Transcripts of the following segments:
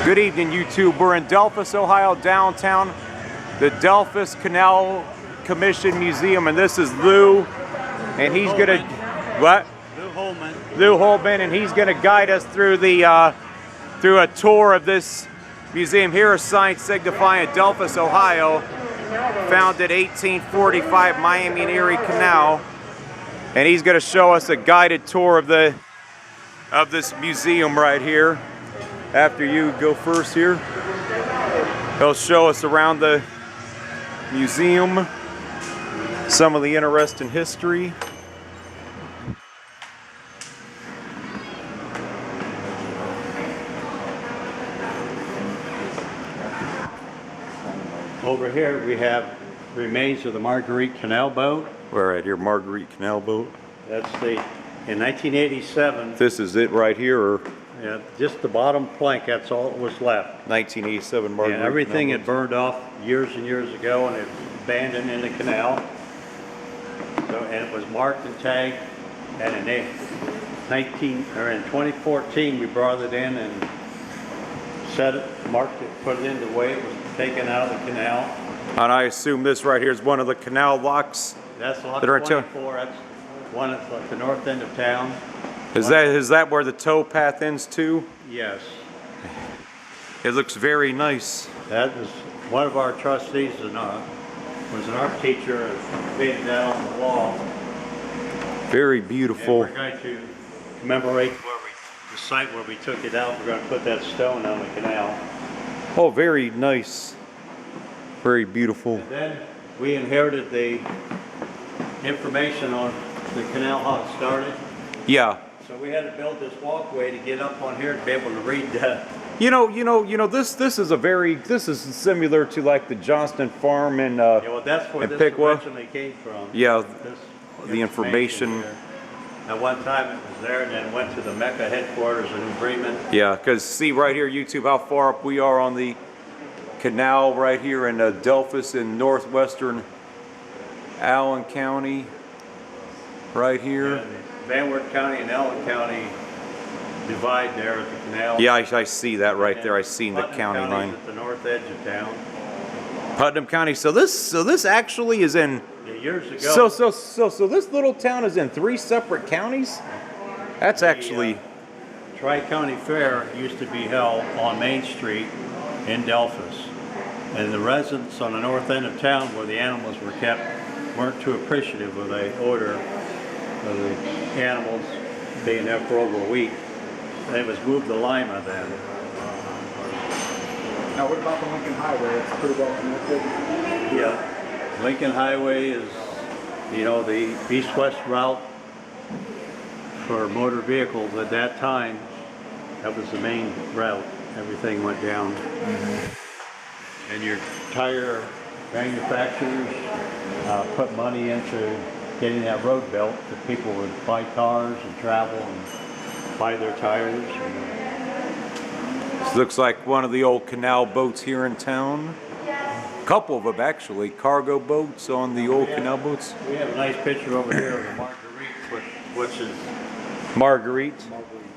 Good evening, YouTube. We're in Delphos, Ohio, downtown, the Delphos Canal Commission Museum, and this is Lou, and he's gonna, what? Lou Holman. Lou Holman, and he's gonna guide us through the through a tour of this museum. Here is signs signifying Delphos, Ohio, founded 1845, Miami and Erie Canal, and he's gonna show us a guided tour of this museum right here. After you go first here, he'll show us around the museum, some of the interesting history. Over here we have remains of the Marguerite Canal boat. We're right here, Marguerite Canal boat. That's in 1987. This is it right here, or Yeah, just the bottom plank, that's all that was left. 1987 Marguerite And everything Canal had burned off years and years ago, and it was abandoned in the canal. So, and it was marked and tagged, and in 2014 we brought it in and set it, marked it, put it in the way it was taken out of the canal. And I assume this right here is one of the canal locks. That's lock that are 24, that's one at the north end of town. Is that where the tow path ends to? Yes. It looks very nice. That was one of our trustees was an art teacher and painted that on the wall. Very And beautiful. we're going to commemorate the site where we took it out. We're going to put that stone on the canal. Oh, very nice. Very beautiful. And then we inherited the information on the canal, how it started. Yeah. So we had to build this walkway to get up on here to be able to read that. This is similar to like the Johnston Farm and Yeah, well, that's where and this Piqua. originally came from. Yeah, This the information. here. At one time it was there, and then went to the Mecca headquarters in New Bremen. Yeah, because see right here, YouTube, how far up we are on the canal right here in Delphos in northwestern Allen County. Right here. Yeah, Van Wert County and Allen County divide there at the canal. Yeah, I see that right there. I seen the Putnam county County's line. at the north edge of town. Putnam County. So this actually is in. Yeah, years ago. So this little town is in 3 separate counties. That's actually. Tri-County Fair used to be held on Main Street in Delphos. And the residents on the north end of town where the animals were kept weren't too appreciative of the odor of the animals being there for over a week. It was moved to Lima then. Now what about the Lincoln Highway? It's pretty well connected. Yeah. Lincoln Highway is, the east-west route for motor vehicles at that time. That was the main route. Everything went down. And your tire manufacturers put money into getting that road built, that people would buy cars and travel and buy their tires. This looks like one of the old canal boats here in town. A couple of them actually, cargo boats on the old canal boats. We have a nice picture over here of the Marguerite, which is Marguerite.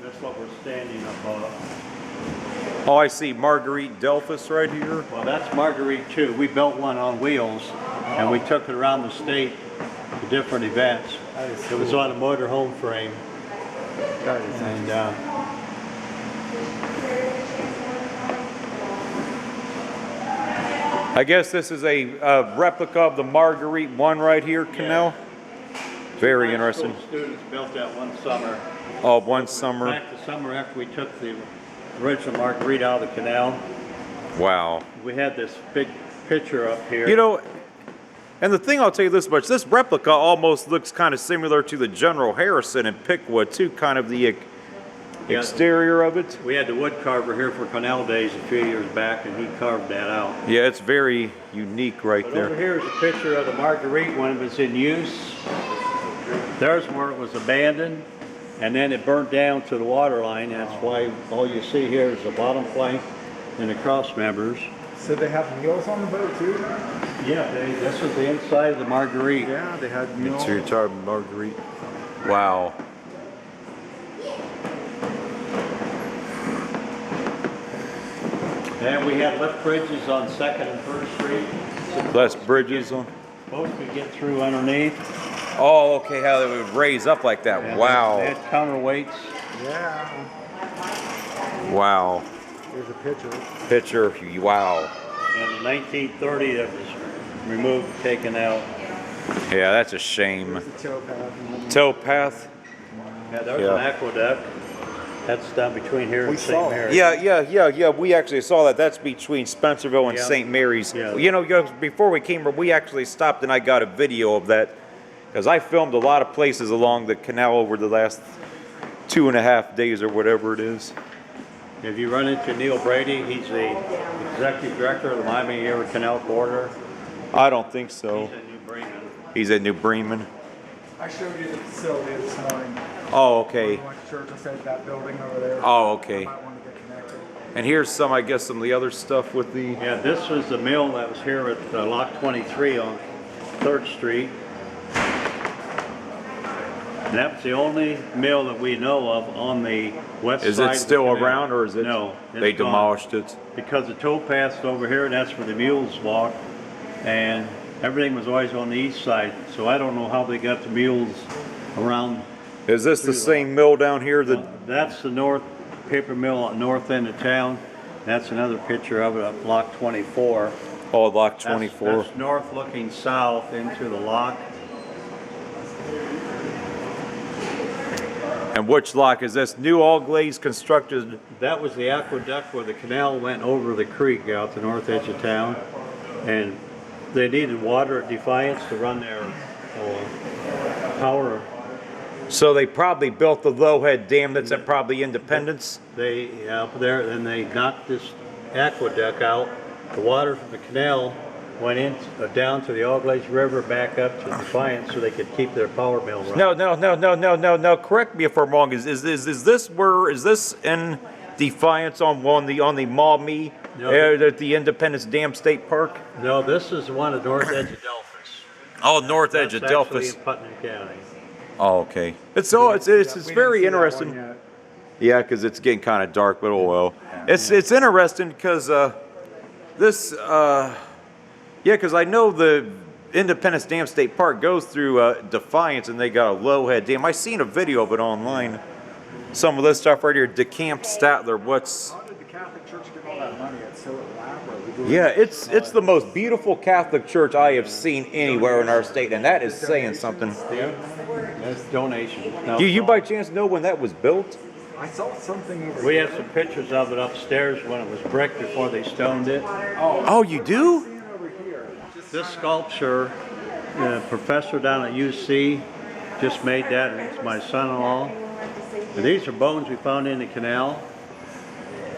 that's what we're standing above. Oh, I see Marguerite Delphos right here. Well, that's Marguerite too. We built one on wheels, and we took it around the state to different events. It was on a motor home frame. And I guess this is a replica of the Marguerite one right here, canal. Very high interesting. school students built that one summer. Oh, one summer. Back the summer after we took the original Marguerite out of the canal. Wow. We had this big picture up here. And the thing I'll tell you this much, this replica almost looks kind of similar to the General Harrison in Piqua too, kind of the exterior of it. We had the wood carver here for Canal Days a few years back, and he carved that out. Yeah, it's very unique right But there. over here is a picture of the Marguerite when it was in use. There's where it was abandoned, and then it burnt down to the water line. That's why all you see here is the bottom plank and the cross members. So they have meals on the boat too? Yeah, this was the inside of the Marguerite. Yeah, they had meals. So you're talking Marguerite. Wow. And we had lift bridges on 2nd and 1st Street. Less bridges on. Boats could get through underneath. Oh, okay, how they would raise up like that. And Wow. They had counterweights. Yeah. Wow. Here's a picture. Picture. Wow. And in 1930, that was removed, taken out. Yeah, that's a shame. Here's the towpath. Towpath. Yeah, there's Yeah. an aqueduct. That's down between here We and saw St. it. Mary's. Yeah. We actually saw that. That's between Spencerville and Yeah. St. Mary's. Yeah. You know, before we came, we actually stopped and I got a video of that because I filmed a lot of places along the canal over the last 2.5 days or whatever it is. If you run into Neil Brady, he's the executive director of the Miami-Erie Canal Corridor. I don't think so. He's in New Bremen. He's at New Bremen. I showed you the facility this morning. Oh, okay. We went to church. I said that building over there. Oh, okay. I might want to get connected. And here's some, I guess, some of the other stuff with the. Yeah, this was the mill that was here at Lock 23 on 3rd Street. And that was the only mill that we know of on the west Is side. it still of the canal. around or is it? No. They it's gone. demolished it. Because the towpath's over here, and that's where the mules walk. And everything was always on the east side. So I don't know how they got the mules around. Is this the same mill down here that? That's the north paper mill at north end of town. That's another picture of it at Lock 24. Oh, Lock That's- 24. That's north looking south into the lock. And which lock is this? New all glazed constructed. That was the aqueduct where the canal went over the creek out the north edge of town. And they needed water at Defiance to run their power. So they probably built the Lowhead Dam that's at probably Independence. They up there, then they knocked this aqueduct out. The water from the canal went in down to the Auglaize River, back up to Defiance, so they could keep their power mill running. No. Correct me if I'm wrong. Is this in Defiance on the Maumee No. at the Independence Dam State Park? No, this is the one at north edge of Delphos. Oh, north edge of That's actually Delphos. in Putnam County. Oh, okay. It's We didn't very see that interesting. one yet. Yeah, because it's getting kind of dark, but oh well. It's interesting because this because I know the Independence Dam State Park goes through Defiance, and they got a Lowhead Dam. I seen a video of it online. Some of this stuff right here, DeCamp Statler. What's How did the Catholic Church get all that money? It's so elaborate. yeah, it's the most beautiful Catholic church I have seen anywhere in our state, and that is saying something. Yeah, that's donation. No, You by chance know when that was built? I saw something over we here. have some pictures of it upstairs when it was brick before they stoned it. Oh, you do? Seeing over here. Just This sculpture, the professor down at UC just made that, and it's my son-in-law. And these are bones we found in the canal.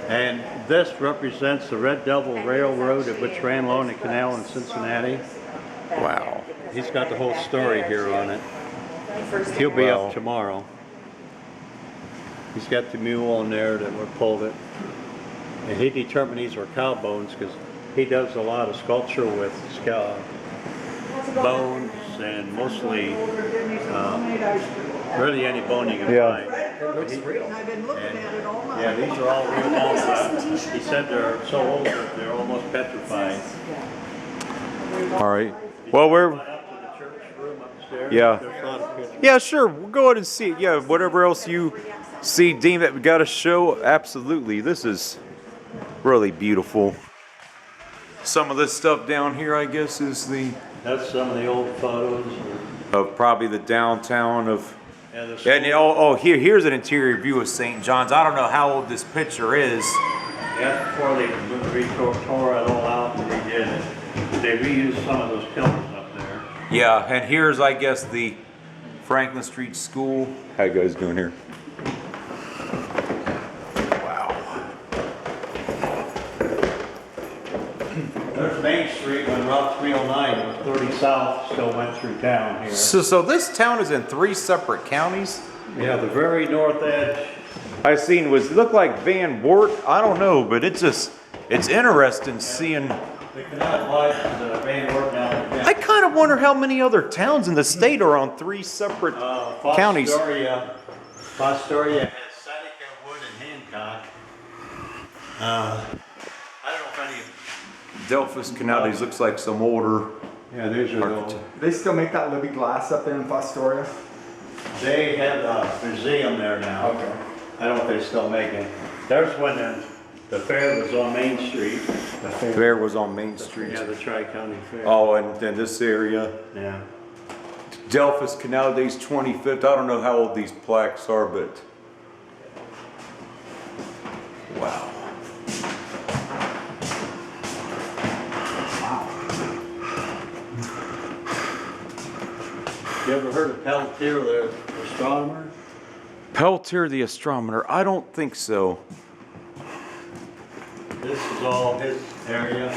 And this represents the Red Devil Railroad, which ran along the canal in Cincinnati. Wow. He's got the whole story here on it. He'll be Wow. up tomorrow. He's got the mule on there that we pulled it. And he determined these were cow bones because he does a lot of sculpture with bones and mostly really any bone you can Yeah. find. it looks real. I've been looking at it all night. Yeah, these are all real bones. He said they're so old that they're almost petrified. All right. Well, we're Up to the church room upstairs. Yeah. There's a lot of pictures. yeah, sure. We'll go ahead and see it. Yeah, whatever else you see, deem that we got to show. Absolutely, this is really beautiful. Some of this stuff down here, I guess, is the That's some of the old photos. of probably the downtown of. And the And here's an interior view of St. John's. I don't know how old this picture is. That's before they tore it all out and redid it. They reused some of those pillars up there. Yeah, and here's, I guess, the Franklin Street School. How you guys doing here? Wow. There's Main Street when Route 309 or 30 South still went through town here. So this town is in 3 separate counties? Yeah, the very north edge. I seen looked like Van Wert. I don't know, but it's interesting seeing. The canal lies to the main work now. I kind of wonder how many other towns in the state are on 3 separate counties. Fostoria has Seneca, Wood, and Hancock. I don't Delphos Canal. These looks like some older. Yeah, these are the old. They still make that Libby glass up there in Fostoria? They have a museum there now. Okay. I don't know if they still make it. There's when the fair was on Main Street. The fair. Fair was on Main Street. Yeah, the Tri-County Fair. Oh, and then this area. Yeah. Delphos Canal Days 25th. I don't know how old these plaques are, but wow. You ever heard of Peltier, the astronomer? Peltier the astronomer. I don't think so. This is all his area.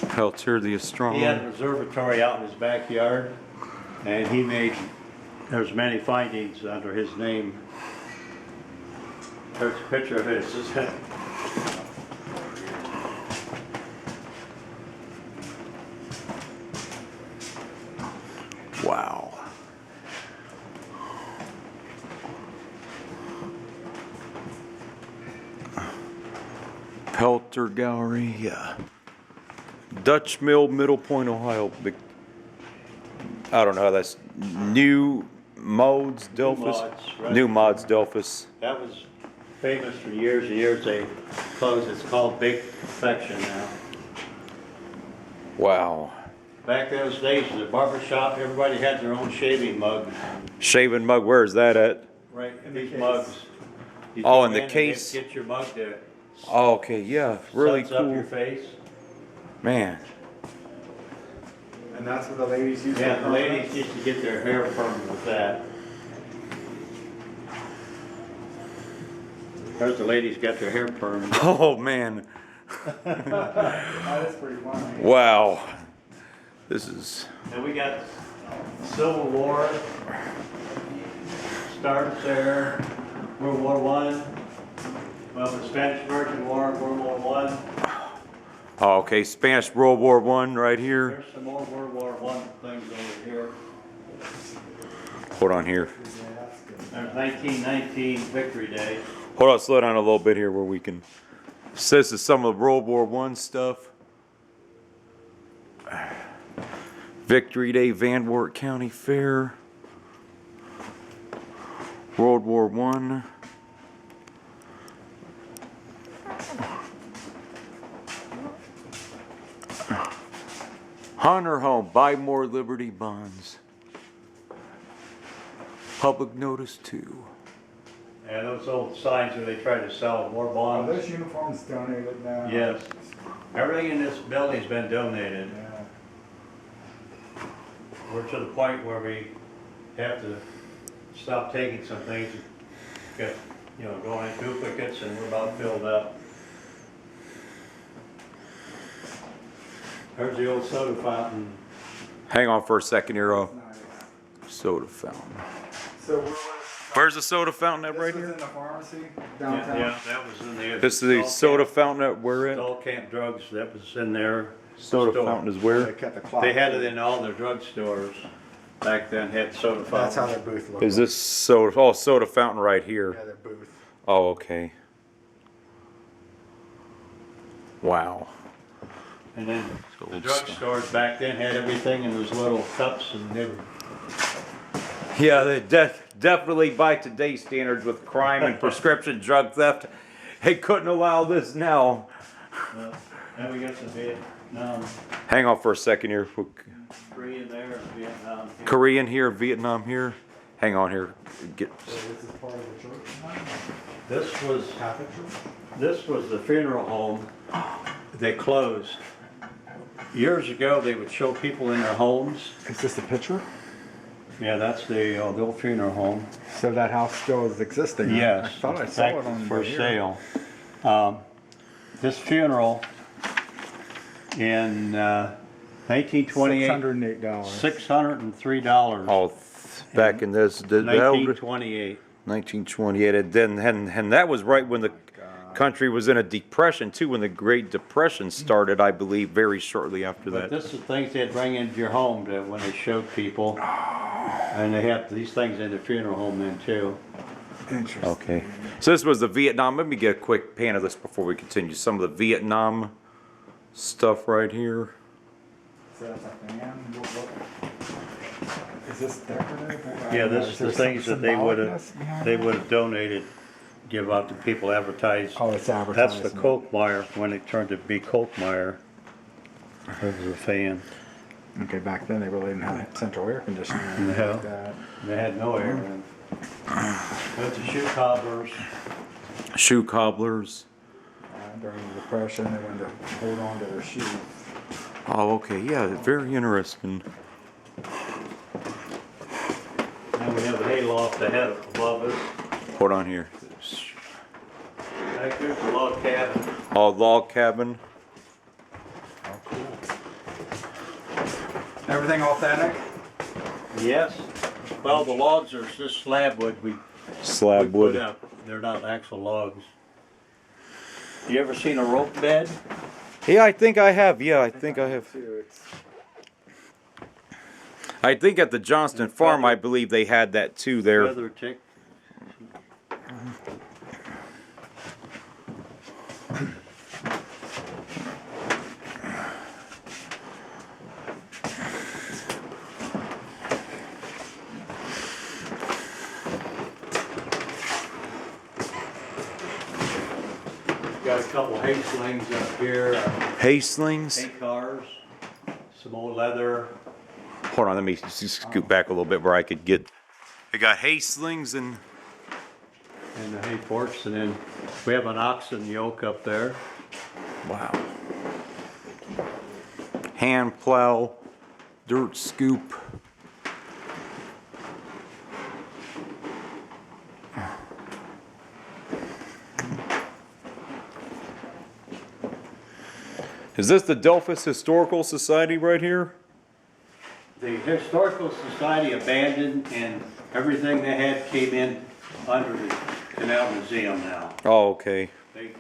Peltier the He had astronomer. an observatory out in his backyard, and he made, there's many findings under his name. There's a picture of his. Wow. Peltier Gallery, yeah. Dutch Mill, Middle Point, Ohio. Big, I don't know how that's New Mods Delphos. Mods, right. New Mods Delphos. That was famous for years and years. They closed, it's called Big Perfection now. Wow. Back those days, the barber shop, everybody had their own shaving mug. Shaving mug, where is that at? Right, In the these case. mugs. You Oh, go in the and case. Get your mug to Oh, okay, yeah, really suds up your cool. face. Man. And that's what the ladies use. Yeah, for the ladies permanents? used to get their hair permed with that. There's the ladies got their hair permed. Oh, man. That is pretty funny. Wow. This is. And we got Civil War starts there, World War I. Well, the Spanish American War, World War I. Oh, okay, Spanish World War I right here. There's some more World War I things over here. Hold on here. There's 1919 Victory Day. Hold on, slow down a little bit here where we can. This is some of the World War I stuff. Victory Day, Van Wert County Fair. World War I. Hunter Home, buy more Liberty bonds. Public notice 2. And those old signs where they try to sell more Are bonds. those uniforms donated now? Yes. Everything in this building's been donated. Yeah. We're to the point where we have to stop taking some things. Got, going in duplicates, and we're about filled up. There's the old soda fountain. Hang on for a second here. Nice. Soda fountain. So where was Where's the soda fountain at this right was here? in the pharmacy Yeah, downtown? yeah, that was in there. This is the soda fountain at where at? All Camp Drugs, that was in there. Soda store. fountain is They where? kept the clock. They had it in all their drugstores. Back then, had soda That's how fountains. their booth looked. Is this soda? Oh, soda fountain right here. Yeah, their booth. Oh, okay. Wow. And then So the old drugstores back then had everything in those little cups, and they were, Yeah, they definitely by today's standards with crime and prescription drug theft, they couldn't allow this now. and we got some Vietnam, Hang on for a second here. Korean there, and Vietnam. here. Korean here, Vietnam here. Hang on here. Get. So this is part of the church now? This was, Catholic church? this was the funeral home. They closed. Years ago, they would show people in their homes. Is this a picture? Yeah, that's the old funeral home. So that house still is existing? huh? Yes. I thought I saw it on for the here. sale. This funeral in 1928, $608. $603. Oh, back in this. 1928. 1928. And that was right when the country was in a depression too. When the Great Depression started, I believe, very shortly after But that. this is things they'd bring into your home to, when they showed people. And they had these things in the funeral home then too. Interesting. Okay. So this was the Vietnam. Let me get a quick pan of this before we continue. Some of the Vietnam stuff right here. So that's a fan. Is this decorative? Yeah, Is this is there the some things that they would symbolicness behind have, they that? would have donated, give out to people, advertised. Oh, it's That's advertising. the Kolkmeyer, when it turned to be Kolkmeyer. This is a fan. Okay, back then they really didn't have central air conditioning or anything No. like that. They had no air in. Bunch of shoe cobblers. Shoe cobblers. During the Depression, they wanted to hold on to their shoes. Oh, okay, yeah, very interesting. And we have a hayloft ahead above us. Hold on here. Back there's a log cabin. Oh, log cabin. Oh, cool. Everything authentic? Yes. Well, the logs are just slab wood we Slab put wood. up. They're not actual logs. You ever seen a rope bed? Yeah, I think I have. Yeah, I think I have. I think at the Johnston farm, I believe they had that too there. Feather tick. Got a couple hay slings up here, Hay slings. hay cars, some old leather. Hold on, let me just scoot back a little bit where I could get. They got hay slings and And the hay forks, and then we have an oxen yoke up there. wow. Hand plow, dirt scoop. Is this the Delphos Historical Society right here? The Historical Society abandoned, and everything they had came in under the Canal Museum now. Oh, okay. They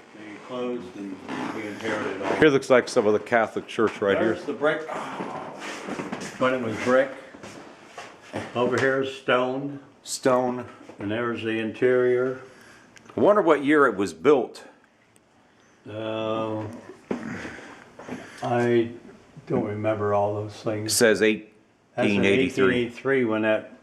closed and we inherited all. Here looks like some of the Catholic Church right here. There's the brick, when it was brick. Over here is stone, Stone. and there's the interior. I wonder what year it was built. I don't remember all those It things. says That's in 1883. 1883 when that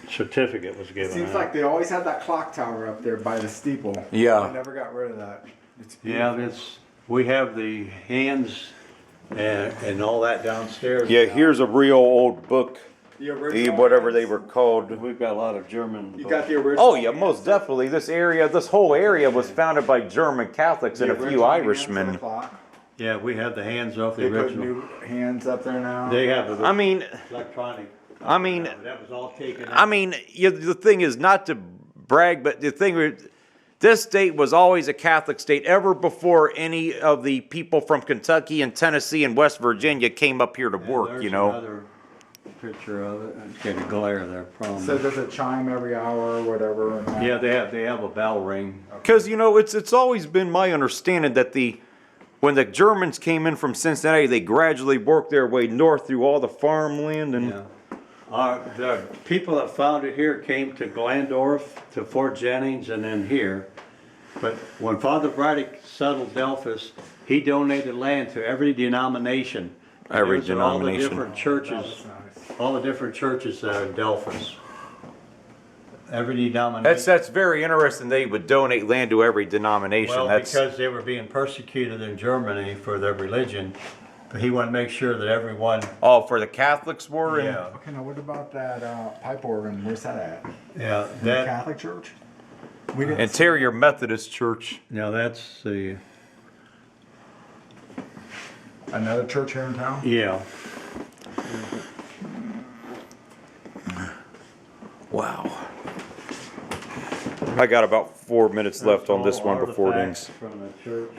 certificate was given Seems out. like they always had that clock tower up there by the steeple. Yeah. They never got rid of that. It's Yeah, beautiful. we have the hands and all that downstairs. Yeah, here's a real old book, The original whatever they hands. were called. We've got a lot of German. You books. got the original. Oh yeah, most definitely. This whole area was founded by German Catholics and a few Irishmen. Yeah, we have the hands off the They put original. new hands up there now. They have I mean, electronic. That was all taken out. the thing is not to brag, but this state was always a Catholic state ever before any of the people from Kentucky and Tennessee and West Virginia came up here to work. There's You know. another picture of it. It's got a glare there. Problem. So does it chime every hour or whatever? Yeah, they have a bell ring. Because it's always been my understanding that when the Germans came in from Cincinnati, they gradually worked their way north through all the farmland and. Yeah. The people that found it here came to Glandorf, to Fort Jennings, and then here. But when Father Braddock settled Delphos, he donated land to every denomination. Every Those are denomination. All the different churches, all the different churches that are in Delphos. Every denomination. That's very interesting. They would donate land to every denomination. Well, That's because they were being persecuted in Germany for their religion, but he wanted to make sure that everyone. for the Catholics were. Yeah, Okay, now what about that pipe organ? Where's that at? yeah. In the That. Catholic Church? We didn't. Interior Methodist Church. Now that's the. Another church here in town? Yeah. Wow. I got about 4 minutes left on this All one before it artifacts ends. From the church.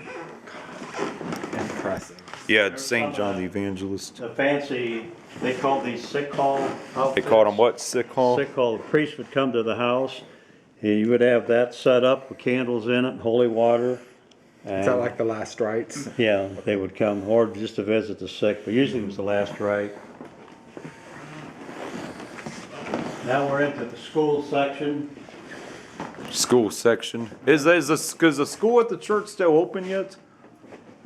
Impressive. Yeah, it's St. John the Evangelist. The fancy, they called these sick hall They outfits. called them what? Sick hall? Sick hall. The priest would come to the house. He would have that set up with candles in it, holy water. Is that like the last rites? Yeah, they would come, or just to visit the sick, but usually it was the last rite. Now we're into the school section. School section. Is the school at the church still open yet?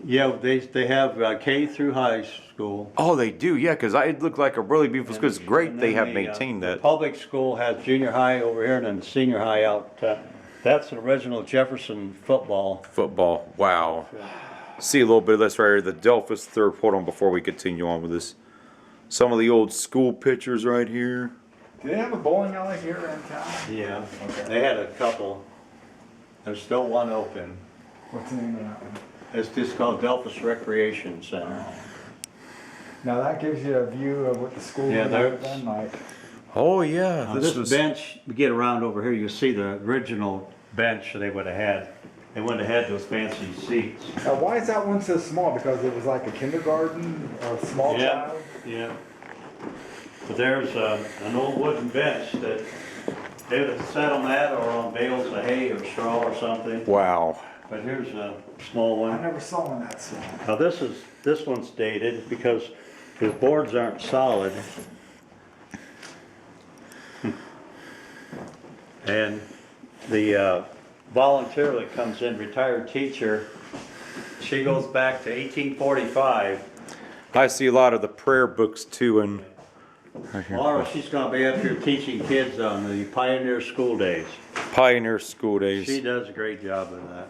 Yeah, they have K through high school. Oh, they do, yeah, because it looked like a really beautiful school. It's great And they then have the, maintained the that. public school has junior high over here and then the senior high out. That's an original Jefferson football. Football, wow. See a little bit of this right here, the Delphos third. Hold on before we continue on with this. Some of the old school pictures right here. Do they have a bowling alley here in town? Yeah, Okay. they had a couple. There's still one open. What's the name of that one? It's just called Delphos Recreation Center. Now that gives you a view of what the school Yeah, would have been like. Oh yeah, Now, this bench, we get around over here, you see the original bench they would have had. They wouldn't have had those fancy seats. Now why is that one so small? Because it was like a kindergarten or a small Yeah, child? yeah. But there's an old wooden bench that they would have sat on that or on bales of hay or straw or something. Wow. But here's a small I one. never saw one that small. Now this one's dated because his boards aren't solid. And the volunteer that comes in, retired teacher, she goes back to 1845. I see a lot of the prayer books too, and right here. Laura, she's gonna be up here teaching kids on the Pioneer School Days. Pioneer School She Days. does a great job of that.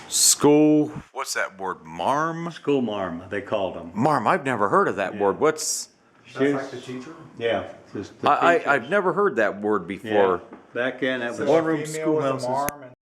School, what's that word? Marm? School marm, they called them. Marm, I've never heard of that word. What's, That's like the teacher? Yeah. Just the I've teachers. never heard that word Yeah. before. Back then, that was. One room female schoolhouse with is- a marm and